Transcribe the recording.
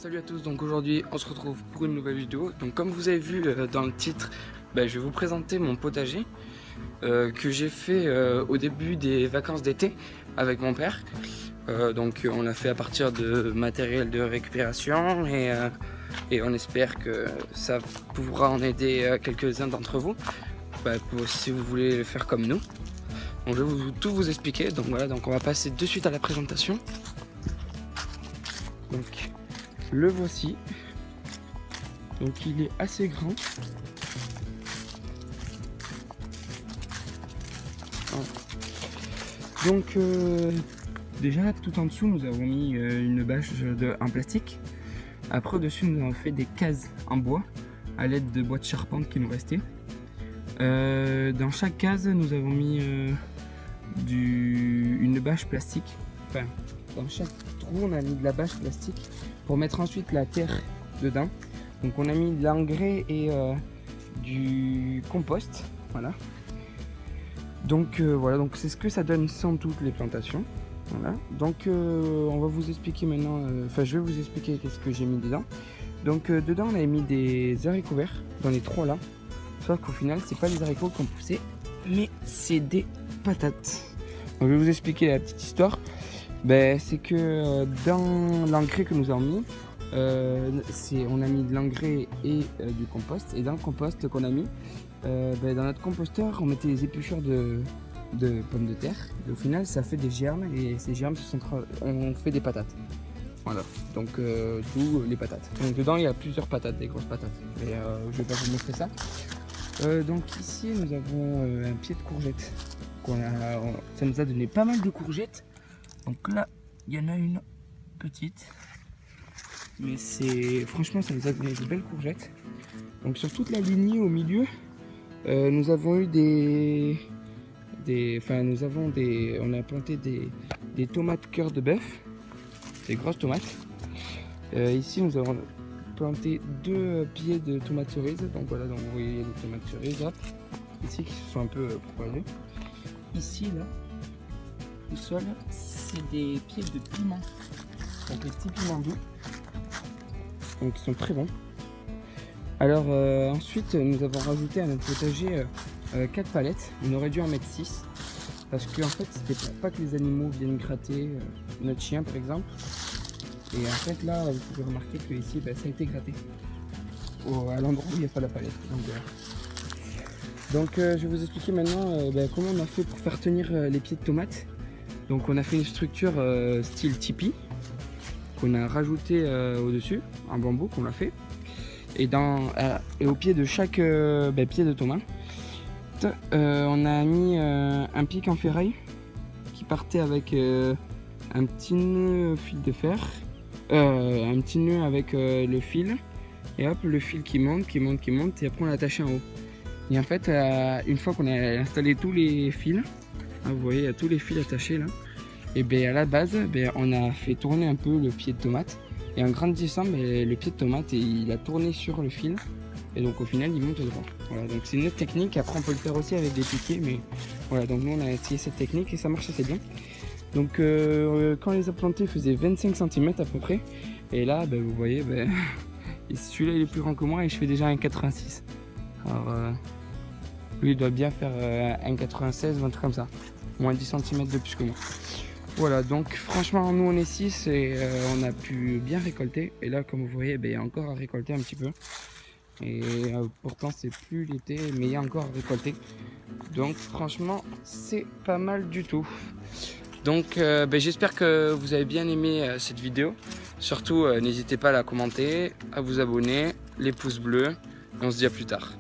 Salut à tous, donc aujourd'hui on se retrouve pour une nouvelle vidéo. Donc comme vous avez vu dans le titre, je vais vous présenter mon potager que j'ai fait au début des vacances d'été avec mon père. Donc on l'a fait à partir de matériel de récupération et on espère que ça pourra en aider quelques-uns d'entre vous si vous voulez le faire comme nous. Donc je vais tout vous expliquer, donc voilà, donc on va passer de suite à la présentation. Donc le voici, donc il est assez grand. Voilà. Donc déjà tout en dessous nous avons mis une bâche en plastique. Après au-dessus nous avons fait des cases en bois à l'aide de bois de charpente qui nous restait. Dans chaque case nous avons mis une bâche plastique. Enfin, dans chaque trou on a mis de la bâche plastique pour mettre ensuite la terre dedans. Donc on a mis de l'engrais et du compost, voilà. Donc voilà, donc c'est ce que ça donne sans toutes les plantations. Voilà. Donc on va vous expliquer maintenant, je vais vous expliquer qu'est-ce que j'ai mis dedans. Donc dedans on avait mis des haricots verts dans les trois là. Sauf qu'au final c'est pas des haricots qui ont poussé, mais c'est des patates. Donc je vais vous expliquer la petite histoire. C'est que dans l'engrais que nous avons mis, on a mis de l'engrais et du compost. Et dans le compost qu'on a mis, dans notre composteur, on mettait des épluchures de pommes de terre. Et au final, ça fait des germes et ces germes on fait des patates. Voilà, donc d'où les patates. Donc dedans, il y a plusieurs patates, des grosses patates. Mais je vais pas vous montrer ça. Donc ici, nous avons un pied de courgette. Ça nous a donné pas mal de courgettes. Donc là, il y en a une petite, mais franchement ça nous a donné de belles courgettes. Donc sur toute la lignée au milieu, nous avons eu on a planté des tomates cœur de bœuf, des grosses tomates. Ici nous avons planté 2 pieds de tomates cerises. Donc voilà, donc vous voyez les tomates cerises, hop, ici qui se sont un peu propagées. Ici là, au sol, c'est des pieds de piment, donc les petits piments doux, donc ils sont très bons. Alors ensuite nous avons rajouté à notre potager 4 palettes. On aurait dû en mettre 6 parce que en fait c'était pour pas que les animaux viennent gratter notre chien par exemple. Et en fait là vous pouvez remarquer que ici ça a été gratté à l'endroit où il n'y a pas la palette. Donc je vais vous expliquer maintenant comment on a fait pour faire tenir les pieds de tomates. Donc on a fait une structure style tipi qu'on a rajouté au-dessus, un bambou qu'on a fait. Et au pied de chaque pied de tomate, on a mis un pic en ferraille qui partait avec un petit nœud fil de fer, un petit nœud avec le fil, et hop, le fil qui monte, et après on l'a attaché en haut. Et en fait, une fois qu'on a installé tous les fils, vous voyez, il y a tous les fils attachés là. Et à la base, on a fait tourner un peu le pied de tomate. Et en grandissant, le pied de tomate, il a tourné sur le fil. Et donc au final, il monte droit. Voilà, donc c'est une autre technique. Après, on peut le faire aussi avec des piquets. Mais voilà, donc nous, on a essayé cette technique et ça marche assez bien. Donc quand on les a plantés, il faisait 25 cm à peu près. Et là, vous voyez, celui-là, il est plus grand que moi et je fais déjà 1,86. Alors, lui, il doit bien faire 1,96 ou un truc comme ça. Moins 10 cm de plus que moi. Voilà, donc franchement, nous on est 6 et on a pu bien récolter. Et là, comme vous voyez, il y a encore à récolter un petit peu. Et pourtant, c'est plus l'été, mais il y a encore à récolter. Donc franchement, c'est pas mal du tout. Donc j'espère que vous avez bien aimé cette vidéo. Surtout, n'hésitez pas à la commenter, à vous abonner, les pouces bleus. Et on se dit à plus tard.